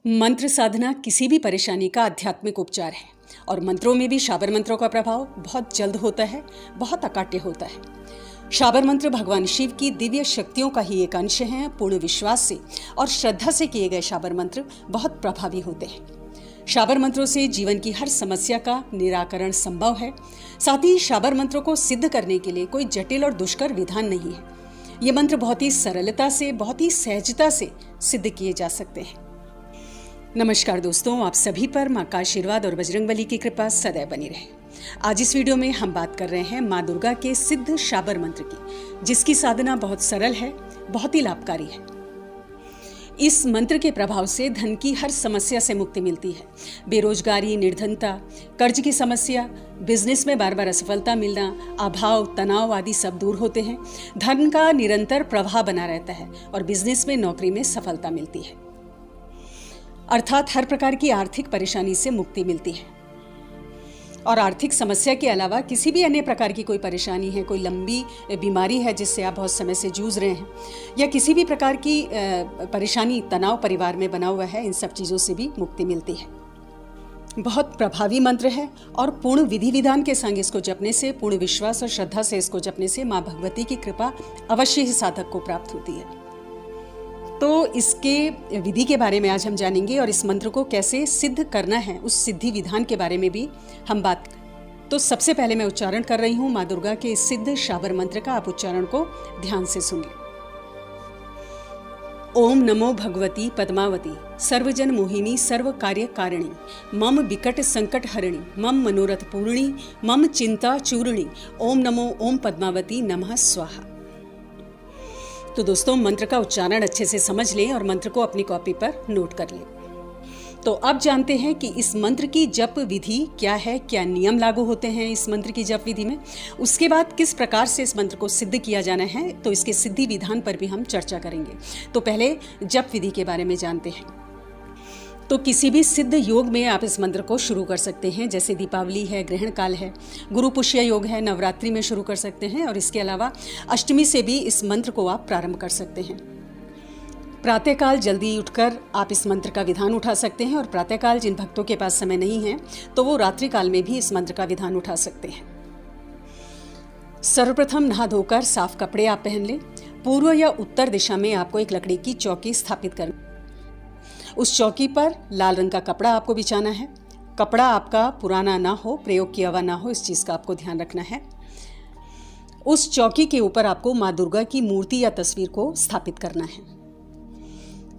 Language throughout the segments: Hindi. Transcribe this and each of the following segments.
मंत्र साधना किसी भी परेशानी का आध्यात्मिक उपचार है और मंत्रों में भी शाबर मंत्रों का प्रभाव बहुत जल्द होता है, बहुत अकाट्य होता है। शाबर मंत्र भगवान शिव की दिव्य शक्तियों का ही एक अंश है। पूर्ण विश्वास से और श्रद्धा से किए गए शाबर मंत्र बहुत प्रभावी होते हैं। शाबर मंत्रों से जीवन की हर समस्या का निराकरण संभव है। साथ ही शाबर मंत्रों को सिद्ध करने के लिए कोई जटिल और दुष्कर विधान नहीं है। ये मंत्र बहुत ही सरलता से, बहुत ही सहजता से सिद्ध किए जा सकते हैं। नमस्कार दोस्तों, आप सभी पर माँ का आशीर्वाद और बजरंगबली की कृपा सदैव बनी रहे। आज इस वीडियो में हम बात कर रहे हैं माँ दुर्गा के सिद्ध शाबर मंत्र की, जिसकी साधना बहुत सरल है, बहुत ही लाभकारी है। इस मंत्र के प्रभाव से धन की हर समस्या से मुक्ति मिलती है। बेरोजगारी, निर्धनता, कर्ज की समस्या, बिजनेस में बार बार असफलता मिलना, अभाव, तनाव आदि सब दूर होते हैं। धन का निरंतर प्रवाह बना रहता है और बिजनेस में, नौकरी में सफलता मिलती है। अर्थात हर प्रकार की आर्थिक परेशानी से मुक्ति मिलती है। और आर्थिक समस्या के अलावा किसी भी अन्य प्रकार की कोई परेशानी है, कोई लंबी बीमारी है जिससे आप बहुत समय से जूझ रहे हैं, या किसी भी प्रकार की परेशानी, तनाव परिवार में बना हुआ है, इन सब चीज़ों से भी मुक्ति मिलती है। बहुत प्रभावी मंत्र है और पूर्ण विधि विधान के संग इसको जपने से, पूर्ण विश्वास और श्रद्धा से इसको जपने से माँ भगवती की कृपा अवश्य ही साधक को प्राप्त होती है। तो इसके विधि के बारे में आज हम जानेंगे और इस मंत्र को कैसे सिद्ध करना है, उस सिद्धि विधान के बारे में भी हम बात। तो सबसे पहले मैं उच्चारण कर रही हूँ माँ दुर्गा के इस सिद्ध शाबर मंत्र का। आप उच्चारण को ध्यान से सुनिए। ओम नमो भगवती पद्मावती सर्वजन मोहिनी सर्व कार्य कारिणी मम विकट संकट हरिणी मम मनोरथ पूर्णी मम चिंता चूर्णी ओम नमो ओम पद्मावती नमः स्वाहा। तो दोस्तों, मंत्र का उच्चारण अच्छे से समझ लें और मंत्र को अपनी कॉपी पर नोट कर लें। तो अब जानते हैं कि इस मंत्र की जप विधि क्या है, क्या नियम लागू होते हैं इस मंत्र की जप विधि में। उसके बाद किस प्रकार से इस मंत्र को सिद्ध किया जाना है, तो इसके सिद्धि विधान पर भी हम चर्चा करेंगे। तो पहले जप विधि के बारे में जानते हैं। तो किसी भी सिद्ध योग में आप इस मंत्र को शुरू कर सकते हैं, जैसे दीपावली है, ग्रहण काल है, गुरु पुष्य योग है, नवरात्रि में शुरू कर सकते हैं। और इसके अलावा अष्टमी से भी इस मंत्र को आप प्रारंभ कर सकते हैं। प्रातःकाल जल्दी उठकर आप इस मंत्र का विधान उठा सकते हैं और प्रातःकाल जिन भक्तों के पास समय नहीं है तो वो रात्रि काल में भी इस मंत्र का विधान उठा सकते हैं। सर्वप्रथम नहा धोकर साफ कपड़े आप पहन लें। पूर्व या उत्तर दिशा में आपको एक लकड़ी की चौकी स्थापित करनी। उस चौकी पर लाल रंग का कपड़ा आपको बिछाना है। कपड़ा आपका पुराना ना हो, प्रयोग किया हुआ ना हो, इस चीज़ का आपको ध्यान रखना है। उस चौकी के ऊपर आपको माँ दुर्गा की मूर्ति या तस्वीर को स्थापित करना है।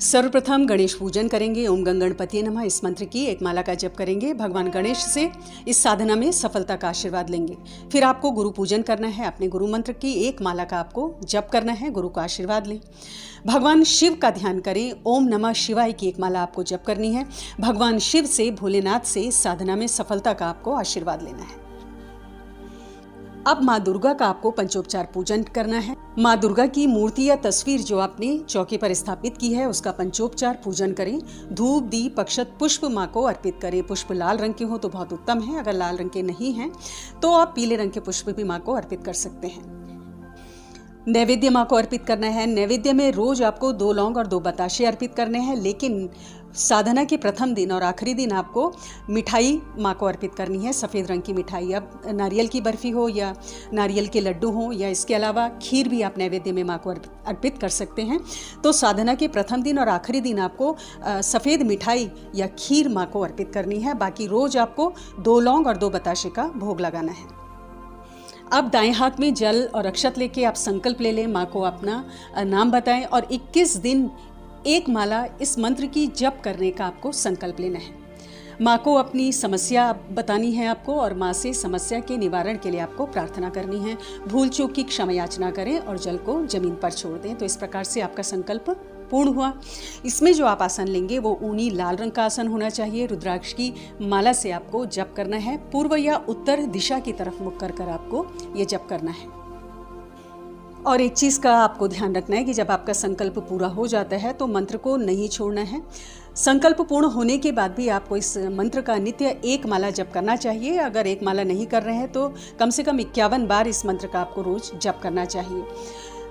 सर्वप्रथम गणेश पूजन करेंगे। ओम गं गणपति नमः इस मंत्र की एक माला का जप करेंगे। भगवान गणेश से इस साधना में सफलता का आशीर्वाद लेंगे। फिर आपको गुरु पूजन करना है। अपने गुरु मंत्र की एक माला का आपको जप करना है, गुरु का आशीर्वाद लें। भगवान शिव का ध्यान करें। ओम नमः शिवाय की एक माला आपको जप करनी है। भगवान शिव से, भोलेनाथ से इस साधना में सफलता का आपको आशीर्वाद लेना है। अब माँ दुर्गा का आपको पंचोपचार पूजन करना है। माँ दुर्गा की मूर्ति या तस्वीर जो आपने चौकी पर स्थापित की है, उसका पंचोपचार पूजन करें। धूप, दीप, अक्षत, पुष्प माँ को अर्पित करें। पुष्प लाल रंग के हो तो बहुत उत्तम है। अगर लाल रंग के नहीं हैं तो आप पीले रंग के पुष्प भी माँ को अर्पित कर सकते हैं। नैवेद्य माँ को अर्पित करना है। नैवेद्य में रोज आपको 2 लौंग और 2 बताशे अर्पित करने हैं, लेकिन साधना के प्रथम दिन और आखिरी दिन आपको मिठाई माँ को अर्पित करनी है, सफ़ेद रंग की मिठाई। अब नारियल की बर्फ़ी हो या नारियल के लड्डू हो, या इसके अलावा खीर भी आप नैवेद्य में माँ को अर्पित कर सकते हैं। तो साधना के प्रथम दिन और आखिरी दिन आपको सफ़ेद मिठाई या खीर माँ को अर्पित करनी है। बाकी रोज़ आपको 2 लौंग और 2 बताशे का भोग लगाना है। अब दाएं हाथ में जल और अक्षत लेके आप संकल्प ले लें। माँ को अपना नाम बताएं और 21 दिन एक माला इस मंत्र की जप करने का आपको संकल्प लेना है। माँ को अपनी समस्या बतानी है आपको और माँ से समस्या के निवारण के लिए आपको प्रार्थना करनी है। भूल चूक की क्षमा याचना करें और जल को जमीन पर छोड़ दें। तो इस प्रकार से आपका संकल्प पूर्ण हुआ। इसमें जो आप आसन लेंगे वो ऊनी लाल रंग का आसन होना चाहिए। रुद्राक्ष की माला से आपको जप करना है। पूर्व या उत्तर दिशा की तरफ मुख कर आपको ये जप करना है। और एक चीज़ का आपको ध्यान रखना है कि जब आपका संकल्प पूरा हो जाता है तो मंत्र को नहीं छोड़ना है। संकल्प पूर्ण होने के बाद भी आपको इस मंत्र का नित्य एक माला जप करना चाहिए। अगर एक माला नहीं कर रहे हैं तो कम से कम 51 बार इस मंत्र का आपको रोज जप करना चाहिए।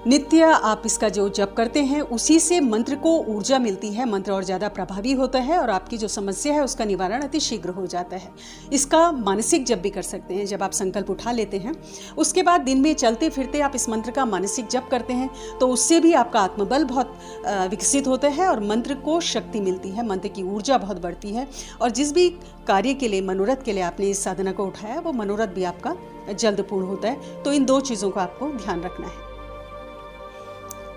नित्य आप इसका जो जप करते हैं उसी से मंत्र को ऊर्जा मिलती है, मंत्र और ज़्यादा प्रभावी होता है और आपकी जो समस्या है उसका निवारण अति शीघ्र हो जाता है। इसका मानसिक जप भी कर सकते हैं। जब आप संकल्प उठा लेते हैं उसके बाद दिन में चलते फिरते आप इस मंत्र का मानसिक जप करते हैं तो उससे भी आपका आत्मबल बहुत विकसित होता है और मंत्र को शक्ति मिलती है, मंत्र की ऊर्जा बहुत बढ़ती है और जिस भी कार्य के लिए, मनोरथ के लिए आपने इस साधना को उठाया वो मनोरथ भी आपका जल्द पूर्ण होता है। तो इन 2 चीज़ों का आपको ध्यान रखना है।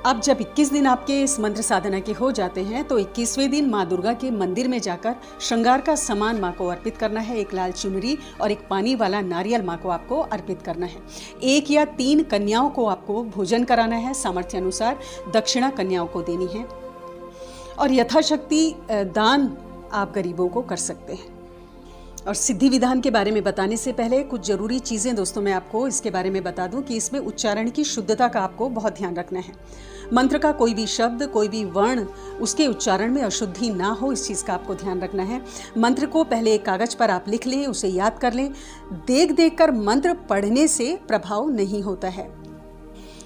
अब जब 21 दिन आपके इस मंत्र साधना के हो जाते हैं तो 21वें दिन माँ दुर्गा के मंदिर में जाकर श्रृंगार का सामान माँ को अर्पित करना है। एक लाल चुनरी और एक पानी वाला नारियल माँ को आपको अर्पित करना है। 1 या 3 कन्याओं को आपको भोजन कराना है, सामर्थ्य अनुसार दक्षिणा कन्याओं को देनी है और यथाशक्ति दान आप गरीबों को कर सकते हैं। और सिद्धि विधान के बारे में बताने से पहले कुछ जरूरी चीज़ें दोस्तों मैं आपको इसके बारे में बता दूं कि इसमें उच्चारण की शुद्धता का आपको बहुत ध्यान रखना है। मंत्र का कोई भी शब्द, कोई भी वर्ण उसके उच्चारण में अशुद्धि ना हो, इस चीज़ का आपको ध्यान रखना है। मंत्र को पहले एक कागज पर आप लिख लें, उसे याद कर लें। देख कर मंत्र पढ़ने से प्रभाव नहीं होता है।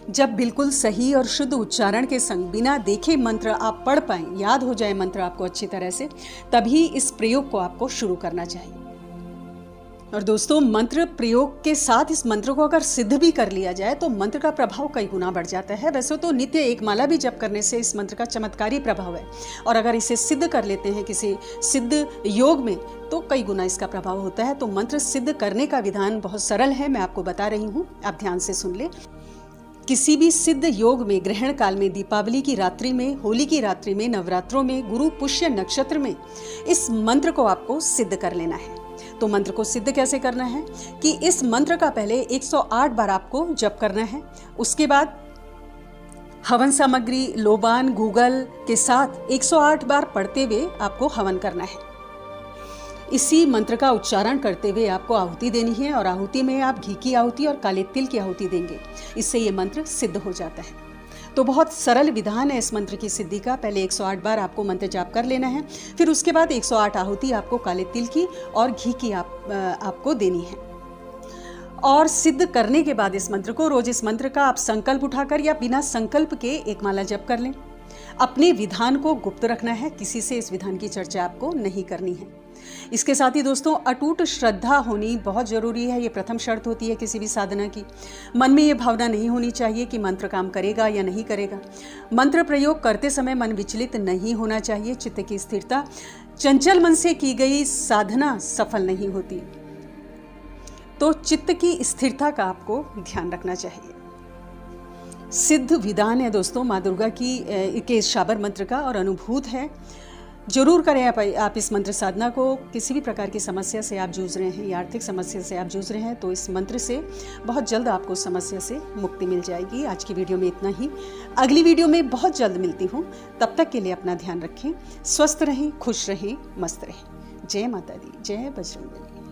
जब बिल्कुल सही और शुद्ध उच्चारण के संग बिना देखे मंत्र आप पढ़ पाएं, याद हो जाए मंत्र आपको अच्छी तरह से, तभी इस प्रयोग को आपको शुरू करना चाहिए। और दोस्तों मंत्र प्रयोग के साथ इस मंत्र को अगर सिद्ध भी कर लिया जाए तो मंत्र का प्रभाव कई गुना बढ़ जाता है। वैसे तो नित्य एक माला भी जप करने से इस मंत्र का चमत्कारी प्रभाव है और अगर इसे सिद्ध कर लेते हैं किसी सिद्ध योग में तो कई गुना इसका प्रभाव होता है। तो मंत्र सिद्ध करने का विधान बहुत सरल है, मैं आपको बता रही हूँ, आप ध्यान से सुन ले। किसी भी सिद्ध योग में, ग्रहण काल में, दीपावली की रात्रि में, होली की रात्रि में, नवरात्रों में, गुरु पुष्य नक्षत्र में इस मंत्र को आपको सिद्ध कर लेना है। तो मंत्र को सिद्ध कैसे करना है कि इस मंत्र का पहले 108 बार आपको जप करना है। उसके बाद हवन सामग्री लोबान गूगल के साथ 108 बार पढ़ते हुए आपको हवन करना है। इसी मंत्र का उच्चारण करते हुए आपको आहुति देनी है और आहुति में आप घी की आहुति और काले तिल की आहुति देंगे। इससे ये मंत्र सिद्ध हो जाता है। तो बहुत सरल विधान है इस मंत्र की सिद्धि का। पहले 108 बार आपको मंत्र जाप कर लेना है, फिर उसके बाद 108 आहुति आपको काले तिल की और घी की आपको देनी है। और सिद्ध करने के बाद इस मंत्र को रोज इस मंत्र का आप संकल्प उठाकर या बिना संकल्प के एक माला जप कर लें। अपने विधान को गुप्त रखना है, किसी से इस विधान की चर्चा आपको नहीं करनी है। इसके साथ ही दोस्तों अटूट श्रद्धा होनी बहुत जरूरी है। ये प्रथम शर्त होती है किसी भी साधना की। मन में ये भावना नहीं होनी चाहिए कि मंत्र काम करेगा या नहीं करेगा। मंत्र प्रयोग करते समय मन विचलित नहीं होना चाहिए। चित्त की स्थिरता, चंचल मन से की गई साधना सफल नहीं होती। तो चित्त की स्थिरता का आपको ध्यान रखना चाहिए। सिद्ध विधान है दोस्तों माँ दुर्गा के शाबर मंत्र का और अनुभूत है। जरूर करें आप इस मंत्र साधना को। किसी भी प्रकार की समस्या से आप जूझ रहे हैं या आर्थिक समस्या से आप जूझ रहे हैं तो इस मंत्र से बहुत जल्द आपको समस्या से मुक्ति मिल जाएगी। आज की वीडियो में इतना ही। अगली वीडियो में बहुत जल्द मिलती हूँ। तब तक के लिए अपना ध्यान रखें, स्वस्थ रहें, खुश रहें, मस्त रहें। जय माता दी, जय बजरंग बली।